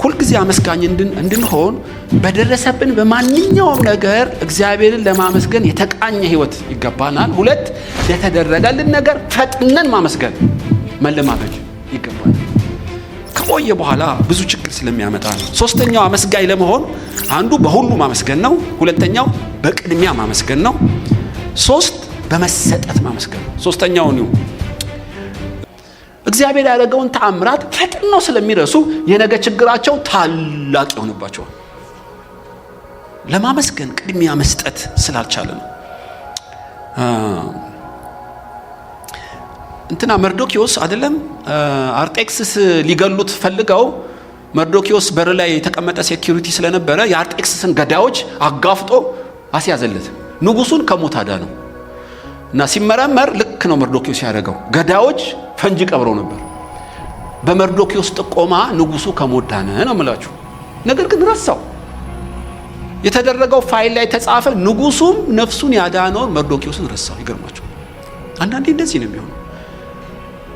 ሁልጊዜ አመስጋኝ እንድንሆን በደረሰብን በማንኛውም ነገር እግዚአብሔርን ለማመስገን የተቃኘ ህይወት ይገባናል። ሁለት ለተደረገልን ነገር ፈጥነን ማመስገን መለማመድ ይገባናል። ከቆየ በኋላ ብዙ ችግር ስለሚያመጣ ነው። ሶስተኛው አመስጋኝ ለመሆን አንዱ በሁሉ ማመስገን ነው። ሁለተኛው በቅድሚያ ማመስገን ነው። ሶስት በመሰጠት ማመስገን ነው። ሶስተኛው ነው እግዚአብሔር ያደረገውን ተአምራት ፈጥነው ስለሚረሱ የነገ ችግራቸው ታላቅ ይሆንባቸዋል። ለማመስገን ቅድሚያ መስጠት ስላልቻለ ነው። እንትና መርዶኪዮስ አይደለም አርጤክስስ ሊገሉት ፈልገው መርዶኪዮስ በር ላይ የተቀመጠ ሴኩሪቲ ስለነበረ የአርጤክስስን ገዳዮች አጋፍጦ አስያዘለት። ንጉሱን ከሞት አዳነው እና ሲመረመር ልክ ነው መርዶኪዮስ ያደረገው። ገዳዮች ፈንጂ ቀብረው ነበር። በመርዶኪዮስ ጥቆማ ንጉሱ ከሞት ዳነ ነው የምላችሁ። ነገር ግን ረሳው። የተደረገው ፋይል ላይ ተጻፈ። ንጉሱም ነፍሱን ያዳነውን መርዶኪዮስን ረሳው። ይገርማችሁ። አንዳንዴ እንደዚህ ነው የሚሆነው።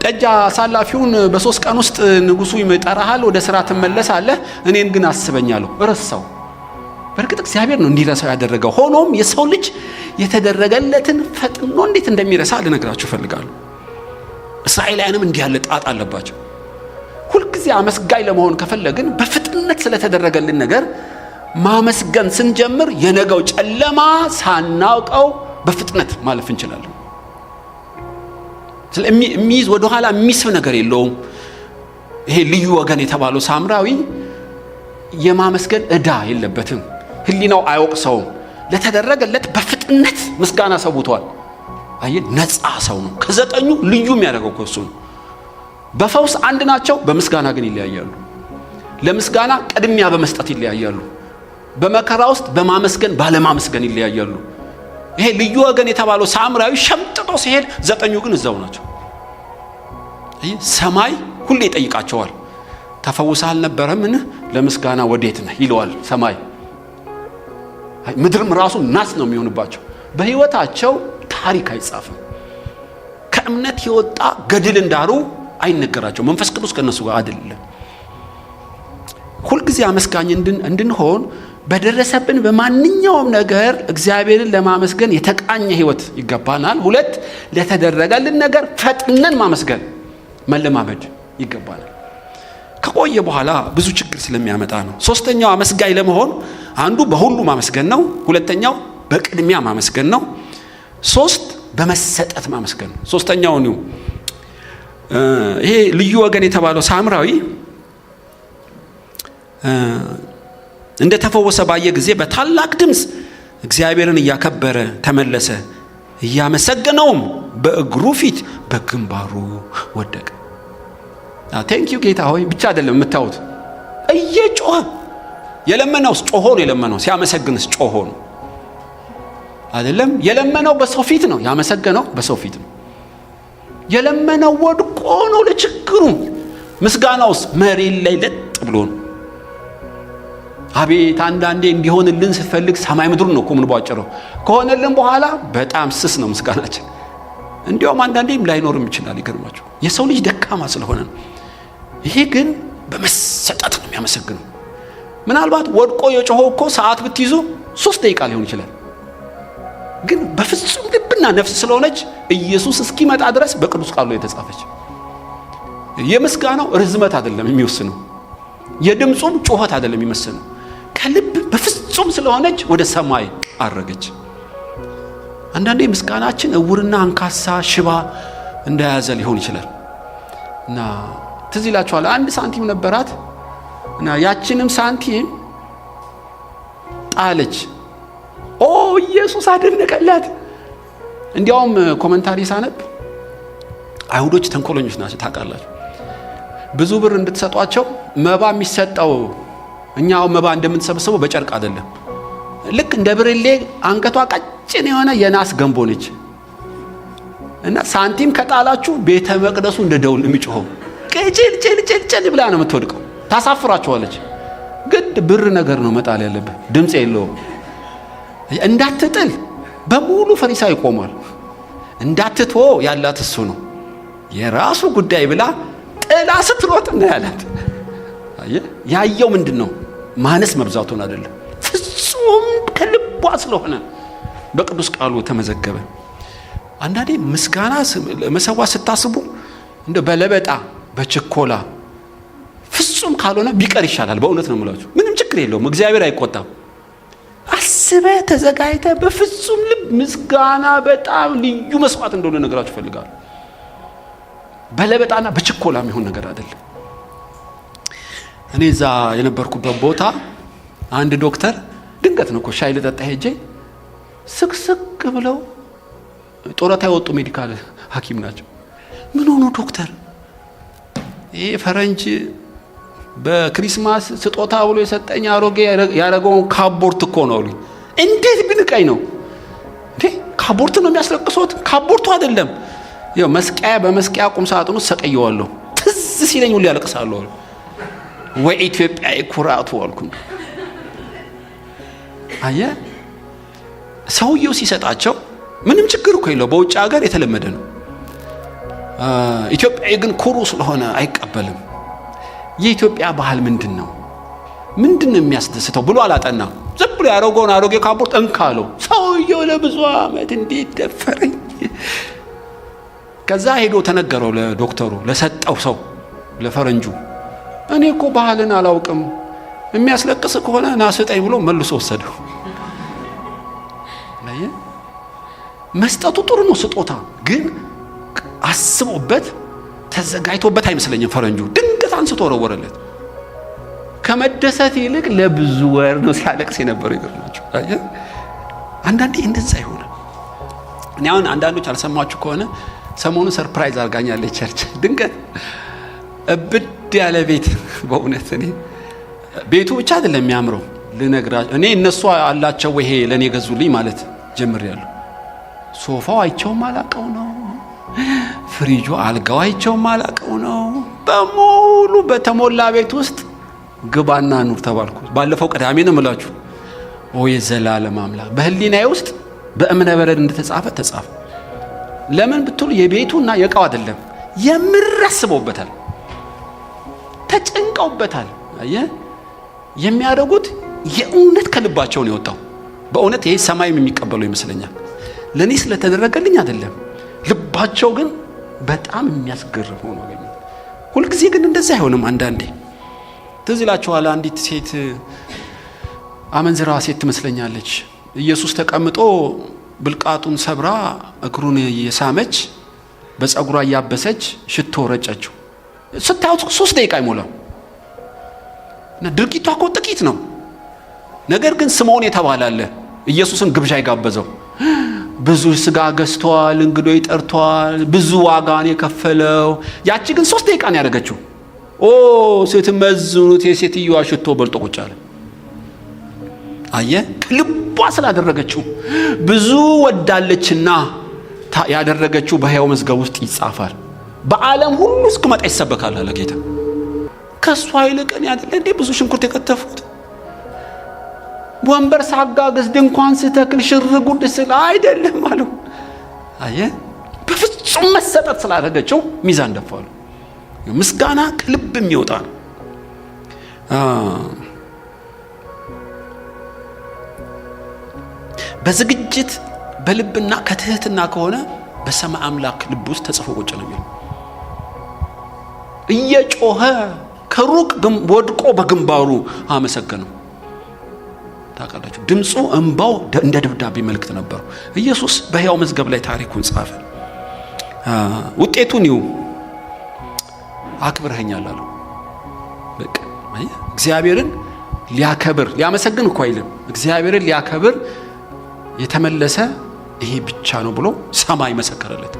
ጠጅ አሳላፊውን በ3 ቀን ውስጥ ንጉሱ ይጠራሃል፣ ወደ ስራ ትመለሳለህ፣ እኔን ግን አስበኛለሁ። ረሳው። በእርግጥ እግዚአብሔር ነው እንዲረሳው ያደረገው። ሆኖም የሰው ልጅ የተደረገለትን ፈጥኖ እንዴት እንደሚረሳ ልነግራችሁ እፈልጋለሁ። እስራኤላውያንም እንዲህ ያለ ጣጣ አለባቸው። ሁልጊዜ አመስጋኝ ለመሆን ከፈለግን በፍጥነት ስለተደረገልን ነገር ማመስገን ስንጀምር የነገው ጨለማ ሳናውቀው በፍጥነት ማለፍ እንችላለን። ስለሚይዝ ወደ ኋላ የሚስብ ነገር የለውም። ይሄ ልዩ ወገን የተባለው ሳምራዊ የማመስገን ዕዳ የለበትም። ህሊናው አይወቅሰውም። ለተደረገለት በፍጥነት ምስጋና ሰውቷል። አይ ነፃ ሰው ነው። ከዘጠኙ ልዩ የሚያደርገው እሱ ነው። በፈውስ አንድ ናቸው፣ በምስጋና ግን ይለያያሉ። ለምስጋና ቅድሚያ በመስጠት ይለያያሉ። በመከራ ውስጥ በማመስገን ባለማመስገን ይለያያሉ። ይሄ ልዩ ወገን የተባለው ሳምራዊ ሸምጥጦ ሲሄድ፣ ዘጠኙ ግን እዛው ናቸው። ሰማይ ሁሌ ይጠይቃቸዋል። ተፈውሰሃል ነበረምን? ለምስጋና ወዴት ነህ ይለዋል ሰማይ። ምድርም ራሱ ናስ ነው የሚሆንባቸው። በህይወታቸው ታሪክ አይጻፍም። ከእምነት የወጣ ገድል እንዳሩ አይነገራቸው። መንፈስ ቅዱስ ከነሱ ጋር አይደለም። ሁልጊዜ አመስጋኝ እንድንሆን በደረሰብን በማንኛውም ነገር እግዚአብሔርን ለማመስገን የተቃኘ ህይወት ይገባናል። ሁለት ለተደረገልን ነገር ፈጥነን ማመስገን መለማመድ ይገባናል። ከቆየ በኋላ ብዙ ችግር ስለሚያመጣ ነው። ሶስተኛው አመስጋኝ ለመሆን አንዱ በሁሉ ማመስገን ነው። ሁለተኛው በቅድሚያ ማመስገን ነው። ሶስት በመሰጠት ማመስገን ነው። ሶስተኛው ነው ይሄ ልዩ ወገን የተባለው ሳምራዊ እንደ ተፈወሰ ባየ ጊዜ በታላቅ ድምፅ እግዚአብሔርን እያከበረ ተመለሰ። እያመሰገነውም በእግሩ ፊት በግንባሩ ወደቀ። ቴንክ ዩ ጌታ ሆይ ብቻ አይደለም የምታዩት፣ እየጮኸ የለመነውስ ጮሆ ነው የለመነው። ሲያመሰግንስ ጮሆ ነው አይደለም። የለመነው በሰው ፊት ነው፣ ያመሰገነው በሰው ፊት ነው። የለመነው ወድቆ ነው ለችግሩ። ምስጋናውስ መሬት ላይ ለጥ ብሎ ነው። አቤት አንዳንዴ እንዲሆንልን ስትፈልግ ሰማይ ምድሩን ነው እኮ ምን ባጨረው። ከሆነልን በኋላ በጣም ስስ ነው ምስጋናችን። እንዲያውም አንዳንዴም ላይኖርም ይችላል። ይገርማችሁ የሰው ልጅ ደካማ ስለሆነ ነው። ይሄ ግን በመሰጠት ነው የሚያመሰግነው። ምናልባት ወድቆ የጮኸው እኮ ሰዓት ብትይዙ 3 ደቂቃ ሊሆን ይችላል። ግን በፍጹም ልብና ነፍስ ስለሆነች ኢየሱስ እስኪመጣ ድረስ በቅዱስ ቃሉ የተጻፈች። የምስጋናው ርዝመት አይደለም የሚወስነው፣ የድምጹም ጩኸት አይደለም የሚመስለው። ከልብ በፍጹም ስለሆነች ወደ ሰማይ አረገች። አንዳንዴ ምስጋናችን እውርና አንካሳ ሽባ እንደያዘ ሊሆን ይችላል። እና ትዝ ይላችኋል 1 ሳንቲም ነበራት እና ያችንም ሳንቲም ጣለች። ኦ ኢየሱስ አደነቀላት። እንዲያውም ኮሜንታሪ ሳነብ አይሁዶች ተንኮለኞች ናቸው ታውቃላችሁ። ብዙ ብር እንድትሰጧቸው መባ የሚሰጠው እኛው መባ እንደምንሰበስበው በጨርቅ አይደለም። ልክ እንደ ብርሌ አንገቷ ቀጭን የሆነ የናስ ገንቦ ነች እና ሳንቲም ከጣላችሁ ቤተ መቅደሱ እንደ ደውል የሚጮኸው ቅጭል ብላ ነው የምትወድቀው። ታሳፍራችኋለች። ግድ ብር ነገር ነው መጣል ያለብህ፣ ድምጽ የለውም። እንዳትጥል በሙሉ ፈሪሳይ ቆሟል። እንዳትቶ ያላት እሱ ነው። የራሱ ጉዳይ ብላ ጥላ ስትሮጥ እናያላት። ያየው ምንድነው? ማነስ መብዛቱን አይደለም፣ ፍጹም ከልቧ ስለሆነ በቅዱስ ቃሉ ተመዘገበ። አንዳንዴ ምስጋና መሰዋት ስታስቡ እንደ በለበጣ በችኮላ ፍጹም ካልሆነ ቢቀር ይሻላል። በእውነት ነው የምላችሁ። ምንም ችግር የለውም፣ እግዚአብሔር አይቆጣም። አስበህ ተዘጋጅተህ በፍጹም ልብ ምስጋና በጣም ልዩ መስዋዕት እንደሆነ ነገራችሁ ፈልጋለሁ። በለበጣና በችኮላ የሚሆን ነገር አይደለም። እኔ እዛ የነበርኩበት ቦታ አንድ ዶክተር ድንገት ነው እኮ ሻይ ልጠጣ ሄጄ ስቅስቅ ብለው ጦረታ የወጡ ሜዲካል ሐኪም ናቸው። ምን ሆኖ ዶክተር? ይሄ ፈረንጅ በክሪስማስ ስጦታ ብሎ የሰጠኝ አሮጌ ያረገውን ካቦርት እኮ ነው አሉኝ። እንዴት ብንቀኝ ነው እንዴ? ካቦርት ነው የሚያስለቅሶት? ካቦርቱ አይደለም። ያው መስቀያ በመስቀያ ቁም ሳጥኑ ሰቀየዋለሁ። ትዝ ሲለኝ ሁሉ ያለቅሳለሁ። ወይ ኢትዮጵያ ኩራቱ አልኩ። አየ ሰውየው ሲሰጣቸው ምንም ችግር እኮ የለው፣ በውጭ ሀገር የተለመደ ነው። ኢትዮጵያዊ ግን ኩሩ ስለሆነ አይቀበልም። የኢትዮጵያ ባህል ምንድነው የሚያስደስተው ብሎ አላጠና። ዝም ብሎ ያረጋውን አሮጌ ካቦርት እንካለው። ሰውየው ለብዙ ዓመት እንዴት ደፈረኝ። ከዛ ሄዶ ተነገረው ለዶክተሩ፣ ለሰጠው ሰው ለፈረንጁ። እኔ እኮ ባህልን አላውቅም፣ የሚያስለቅስ ከሆነ ናስጠኝ ብሎ መልሶ ወሰደው። መስጠቱ ጥሩ ነው ስጦታ፣ ግን አስቦበት ተዘጋጅቶበት አይመስለኝም። ፈረንጁ ድንገት አንስቶ ወረወረለት። ከመደሰት ይልቅ ለብዙ ወር ነው ሲያለቅስ የነበረው። ይገርማችሁ። አንዳንዴ እንደዛ ይሆናል። እኔ አሁን አንዳንዶች አልሰማችሁ ከሆነ ሰሞኑን ሰርፕራይዝ አድርጋኛለች ቸርች። ድንገት እብድ ያለ ቤት፣ በእውነት እኔ ቤቱ ብቻ አይደለም የሚያምረው ልነግራችሁ። እኔ እነሱ አላቸው ይሄ ለኔ ገዙልኝ ማለት ጀምሬያለሁ። ሶፋው አይቸው ማላቀው ነው፣ ፍሪጁ አልጋው አይቸው ማላቀው ነው። በሙሉ በተሞላ ቤት ውስጥ ግባና ኑር ተባልኩ። ባለፈው ቅዳሜ ነው የምላችሁ። ኦ የዘላለም አምላክ በህሊናዬ ውስጥ በእምነ በረድ እንደተጻፈ ተጻፈ። ለምን ብትሉ የቤቱና የቃው አይደለም፣ የምራስበውበታል፣ ተጨንቀውበታል። አየ የሚያደርጉት የእውነት ከልባቸው ነው የወጣው። በእውነት ይሄ ሰማይም የሚቀበለው ይመስለኛል። ለኔ ስለተደረገልኝ አይደለም፣ ልባቸው ግን በጣም የሚያስገርም ሆኖ ነው። ሁሉ ጊዜ ግን እንደዛ አይሆንም። አንዳንዴ ትዝ ይላችኋል፣ አንዲት ሴት አመንዝራ ሴት ትመስለኛለች። ኢየሱስ ተቀምጦ ብልቃጡን ሰብራ እግሩን እየሳመች በፀጉሯ እያበሰች ሽቶ ረጨችው። ስታዩት 3 ደቂቃ አይሞላው እና ድርጊቷ እኮ ጥቂት ነው። ነገር ግን ስምዖን የተባለ አለ ኢየሱስን ግብዣ ይጋበዘው። ብዙ ስጋ ገዝቷል፣ እንግዶይ ጠርቷል፣ ብዙ ዋጋን የከፈለው። ያቺ ግን 3 ደቂቃ ነው ያደረገችው። ኦ ስትመዝኑት የሴትዮዋ ሽቶ በልጦ ቁጭ አለ። አየ ልቧ ስላደረገችው ብዙ ወዳለችና ያደረገችው በሕያው መዝገብ ውስጥ ይጻፋል። በዓለም ሁሉ እስከመጣ ይሰበካል አለ ጌታ። ከሷ ይልቅን ያደለ እንዴ ብዙ ሽንኩርት የከተፉት ወንበር ሳጋግዝ ድንኳን ስተክል ሽርጉድ ስለ አይደለም አለው። አየ በፍጹም መሰጠት ስላደረገችው ሚዛን ደፋሉ። ምስጋና ከልብ የሚወጣ ነው። በዝግጅት በልብና ከትህትና ከሆነ በሰማይ አምላክ ልብ ውስጥ ተጽፎ ቁጭ ነው የሚለው። እየጮኸ ከሩቅ ወድቆ በግንባሩ አመሰገነው። ታውቃላችሁ፣ ድምፁ እንባው እንደ ደብዳቤ መልእክት ነበረው። ኢየሱስ በሕያው መዝገብ ላይ ታሪኩን ጻፈ። ውጤቱን ይው አክብረኸኛል አለው። በቃ እግዚአብሔርን ሊያከብር ሊያመሰግን እኮ አይልም። እግዚአብሔርን ሊያከብር የተመለሰ ይሄ ብቻ ነው ብሎ ሰማይ መሰከረለት።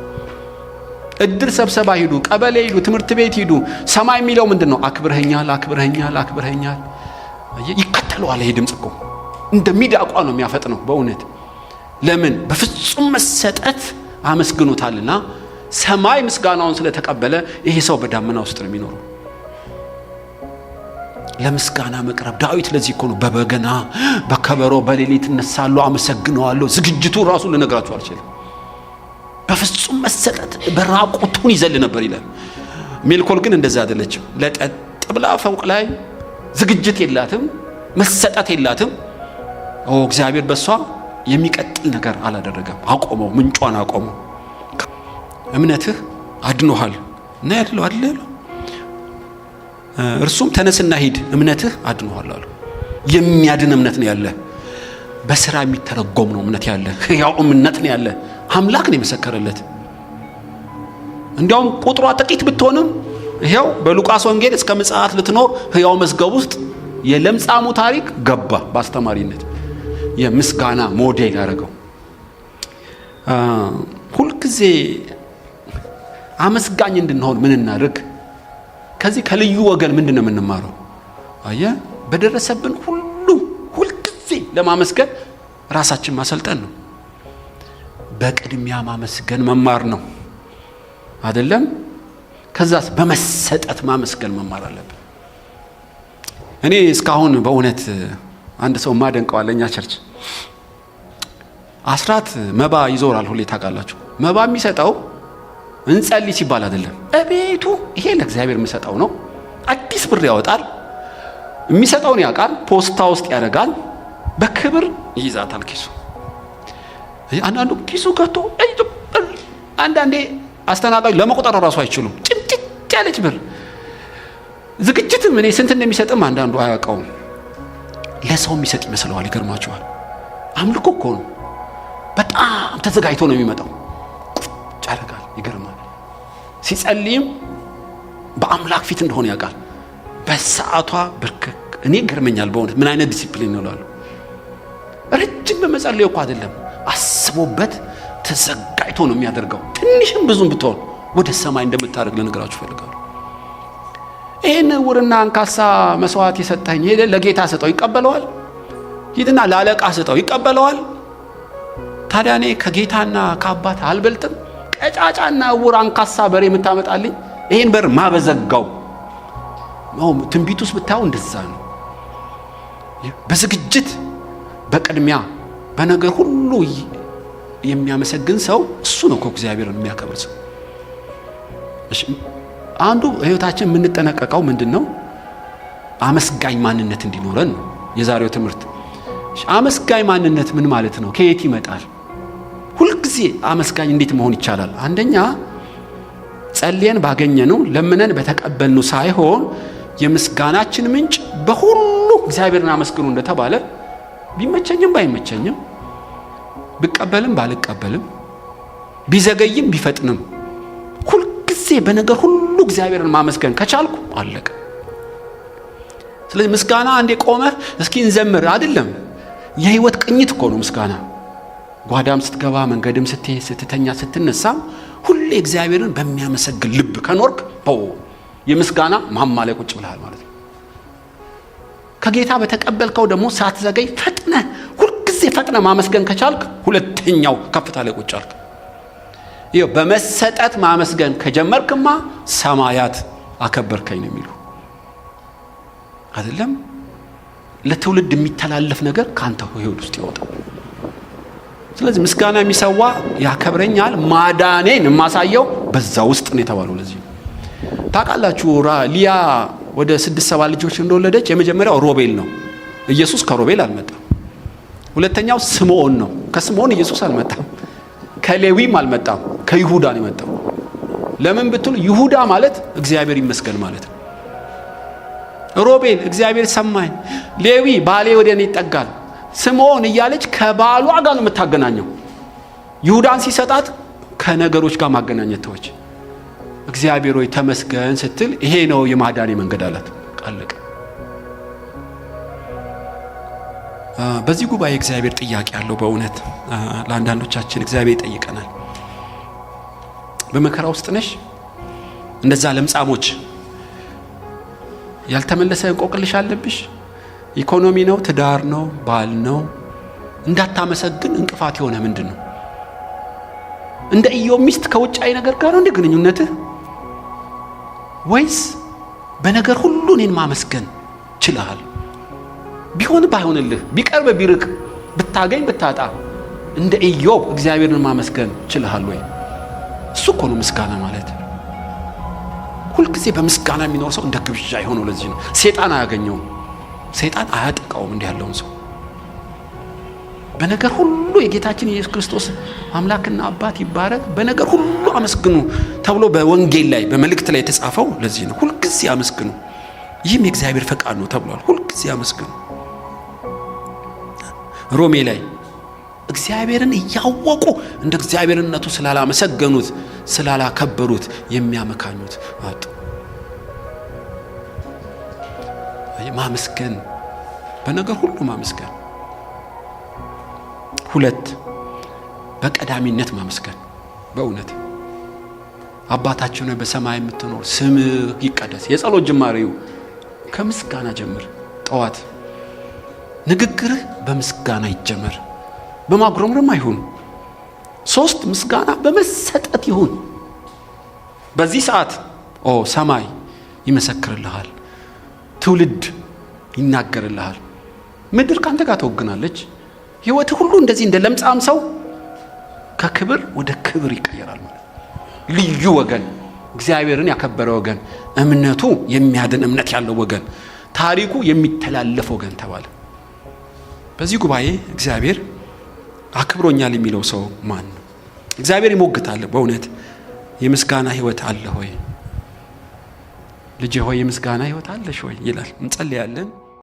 እድር ሰብሰባ ሂዱ፣ ቀበሌ ሂዱ፣ ትምህርት ቤት ሂዱ፣ ሰማይ የሚለው ምንድነው? አክብረኸኛል፣ አክብረኸኛል፣ አክብረኸኛል። ይከተለዋል። ይሄ ድምጽ እኮ እንደሚዳቋ ነው የሚያፈጥነው። በእውነት ለምን? በፍጹም መሰጠት አመስግኖታልና ሰማይ ምስጋናውን ስለተቀበለ ይሄ ሰው በዳመና ውስጥ ነው የሚኖረው። ለምስጋና መቅረብ ዳዊት ለዚህ እኮ ነው በበገና በከበሮ በሌሊት እነሳለሁ አመሰግነዋለሁ። ዝግጅቱ ራሱ ልነግራችሁ አልችልም። በፍጹም መሰጠት በራቁቱን ይዘል ነበር ይላል። ሜልኮል ግን እንደዛ አይደለችም። ለጠጥ ብላ ፎቅ ላይ ዝግጅት የላትም፣ መሰጠት የላትም። እግዚአብሔር በሷ የሚቀጥል ነገር አላደረገም። አቆመው፣ ምንጯን አቆመው። እምነትህ አድኖሃል እና ያለው አይደል? እርሱም ተነስና ሂድ እምነትህ አድኖሃል አሉ። የሚያድን እምነት ነው ያለ። በስራ የሚተረጎም ነው እምነት ያለ። ያው እምነት ነው ያለ። አምላክ ነው የመሰከረለት። እንዲያውም ቁጥሯ ጥቂት ብትሆንም ይሄው በሉቃስ ወንጌል እስከ ምጽአት ልትኖር ሕያው መዝገብ ውስጥ የለምጻሙ ታሪክ ገባ። በአስተማሪነት የምስጋና ሞዴል ያደረገው ሁልጊዜ አመስጋኝ እንድንሆን ምን እናድርግ? ከዚህ ከልዩ ወገን ምንድነው የምንማረው? አየህ፣ በደረሰብን ሁሉ ሁልጊዜ ለማመስገን ራሳችን ማሰልጠን ነው። በቅድሚያ ማመስገን መማር ነው አይደለም? ከዛስ በመሰጠት ማመስገን መማር አለብን። እኔ እስካሁን በእውነት አንድ ሰው ማደንቀዋለኛ ቸርች አስራት መባ ይዞራል ሁሌ ታውቃላችሁ። መባ የሚሰጠው እንጸልይ ሲባል አይደለም። እቤቱ ይሄ ለእግዚአብሔር የሚሰጠው ነው። አዲስ ብር ያወጣል፣ የሚሰጠውን ያውቃል፣ ፖስታ ውስጥ ያደርጋል፣ በክብር ይይዛታል ኪሱ። አንዳንዱ ኪሱ ከቶ አንዳንዴ አስተናጋጅ ለመቆጠር ራሱ አይችሉም። ጭምጭጭ ያለች ብር ዝግጅትም እኔ ስንት እንደሚሰጥም አንዳንዱ አያውቀውም። ለሰው የሚሰጥ ይመስለዋል። ይገርማችኋል። አምልኮ እኮ ነው። በጣም ተዘጋጅቶ ነው የሚመጣው። ጫረጋል። ይገርማል። ሲጸልይም በአምላክ ፊት እንደሆነ ያውቃል። በሰዓቷ ብርክክ። እኔ ገርመኛል በእውነት ምን አይነት ዲሲፕሊን ነው ላሉ። ረጅም በመጸለይ እኮ አይደለም፣ አስቦበት ተዘጋጅቶ ነው የሚያደርገው። ትንሽም ብዙም ብትሆን ወደ ሰማይ እንደምታደርግ ልነግራችሁ ፈልጋለሁ። ይሄን ዕውርና አንካሳ መስዋዕት የሰጠኝ ሄደ ለጌታ ሰጠው፣ ይቀበለዋል። ሂድና ለአለቃ ሰጠው፣ ይቀበለዋል። ታዲያ እኔ ከጌታና ከአባት አልበልጥም? ቀጫጫና ዕውር አንካሳ በሬ የምታመጣልኝ ይሄን በር ማበዘጋው? ትንቢቱስ ብታው እንደዛ ነው። በዝግጅት በቅድሚያ በነገር ሁሉ የሚያመሰግን ሰው እሱ ነው ከእግዚአብሔርን የሚያከብር ሰው። እሺ፣ አንዱ ህይወታችን የምንጠነቀቀው ምንድነው? አመስጋኝ ማንነት እንዲኖረን ነው የዛሬው ትምህርት። አመስጋኝ ማንነት ምን ማለት ነው? ከየት ይመጣል? ሁልጊዜ አመስጋኝ እንዴት መሆን ይቻላል? አንደኛ ጸልየን ባገኘነው ለምነን በተቀበልነው ሳይሆን የምስጋናችን ምንጭ በሁሉ እግዚአብሔርን አመስግኑ እንደተባለ ቢመቸኝም ባይመቸኝም ብቀበልም ባልቀበልም ቢዘገይም ቢፈጥንም ሁልጊዜ በነገር ሁሉ እግዚአብሔርን ማመስገን ከቻልኩ አለቀ። ስለዚህ ምስጋና አንዴ ቆመህ እስኪ እንዘምር አይደለም። የህይወት ቅኝት እኮ ነው ምስጋና። ጓዳም ስትገባ፣ መንገድም ስትሄድ፣ ስትተኛ፣ ስትነሳ ሁሌ እግዚአብሔርን በሚያመሰግን ልብ ከኖርክ የምስጋና ማማ ላይ ቁጭ ብለሃል ማለት ነው። ከጌታ በተቀበልከው ደግሞ ሳትዘገይ ፈጥነህ ሁልጊዜ ፈጥነህ ማመስገን ከቻልክ ሁለተኛው ከፍታ ላይ ቁጭ አልክ። ይኸው በመሰጠት ማመስገን ከጀመርክማ ሰማያት አከበርከኝ ነው የሚሉ አይደለም። ለትውልድ የሚተላለፍ ነገር ካንተ ህይወት ውስጥ ይወጣል። ስለዚህ ምስጋና የሚሰዋ ያከብረኛል፣ ማዳኔን የማሳየው በዛ ውስጥ ነው የተባለው። ለዚህ ታውቃላችሁ ሊያ ወደ 6-7 ልጆች እንደወለደች የመጀመሪያው ሮቤል ነው። ኢየሱስ ከሮቤል አልመጣም። ሁለተኛው ስምዖን ነው። ከስምዖን ኢየሱስ አልመጣም። ከሌዊም አልመጣም። ከይሁዳ ነው የመጣው። ለምን ብትሉ ይሁዳ ማለት እግዚአብሔር ይመስገን ማለት ነው። ሮቤል እግዚአብሔር ሰማኝ፣ ሌዊ ባሌ ወደ እኔ ይጠጋል፣ ስምዖን እያለች ከባሏ ጋር ነው የምታገናኘው። ይሁዳን ሲሰጣት ከነገሮች ጋር ማገናኘት ተወች። እግዚአብሔር ሆይ ተመስገን ስትል ይሄ ነው የማዳኔ መንገድ አላት። ቃለቀ። በዚህ ጉባኤ እግዚአብሔር ጥያቄ አለው። በእውነት ለአንዳንዶቻችን እግዚአብሔር ይጠይቀናል። በመከራ ውስጥ ነሽ? እንደዛ ለምጻሞች ያልተመለሰ እንቆቅልሽ አለብሽ? ኢኮኖሚ ነው፣ ትዳር ነው፣ ባል ነው። እንዳታመሰግን እንቅፋት የሆነ ምንድነው? እንደ ኢዮብ ሚስት ከውጫዊ ነገር ጋር ነው እንደ ግንኙነትህ? ወይስ በነገር ሁሉ እኔን ማመስገን ችለሃል? ቢሆን ባይሆንልህ፣ ቢቀርብ ቢርቅ፣ ብታገኝ ብታጣ እንደ ኢዮብ እግዚአብሔርን ማመስገን ችለሃል ወይ? እሱ እኮ ነው ምስጋና ማለት። ሁልጊዜ በምስጋና የሚኖር ሰው እንደ ግብዣ የሆነው ለዚህ ነው። ሰይጣን አያገኘውም፣ ሰይጣን አያጠቃውም እንዲህ ያለውን ሰው። በነገር ሁሉ የጌታችን ኢየሱስ ክርስቶስ አምላክና አባት ይባረክ፣ በነገር ሁሉ አመስግኑ ተብሎ በወንጌል ላይ በመልእክት ላይ የተጻፈው ለዚህ ነው። ሁልጊዜ አመስግኑ፣ ይህም የእግዚአብሔር ፈቃድ ነው ተብሏል። ሁልጊዜ አመስግኑ። ሮሜ ላይ እግዚአብሔርን እያወቁ እንደ እግዚአብሔርነቱ ስላላመሰገኑት ስላላከበሩት የሚያመካኙት አጡ። ማመስገን፣ በነገር ሁሉ ማመስገን። 2 በቀዳሚነት ማመስገን። በእውነት አባታችን ሆይ በሰማይ የምትኖር ስምህ ይቀደስ። የጸሎት ጅማሬው ከምስጋና ጀምር። ጠዋት ንግግርህ በምስጋና ይጀመር፣ በማጉረምረም አይሁን። 3 ምስጋና በመሰጠት ይሁን። በዚህ ሰዓት ሰማይ ይመሰክርልሃል፣ ትውልድ ይናገርልሃል፣ ምድር ካንተ ጋር ትወግናለች። ህይወት ሁሉ እንደዚህ እንደ ለምጻም ሰው ከክብር ወደ ክብር ይቀየራል ማለት። ልዩ ወገን፣ እግዚአብሔርን ያከበረ ወገን፣ እምነቱ የሚያድን እምነት ያለው ወገን፣ ታሪኩ የሚተላለፍ ወገን ተባለ። በዚህ ጉባኤ እግዚአብሔር አክብሮኛል የሚለው ሰው ማን ነው? እግዚአብሔር ይሞግታል። በእውነት የምስጋና ህይወት አለ ሆይ? ልጄ ሆይ የምስጋና ህይወት አለሽ ሆይ ይላል። እንጸልያለን።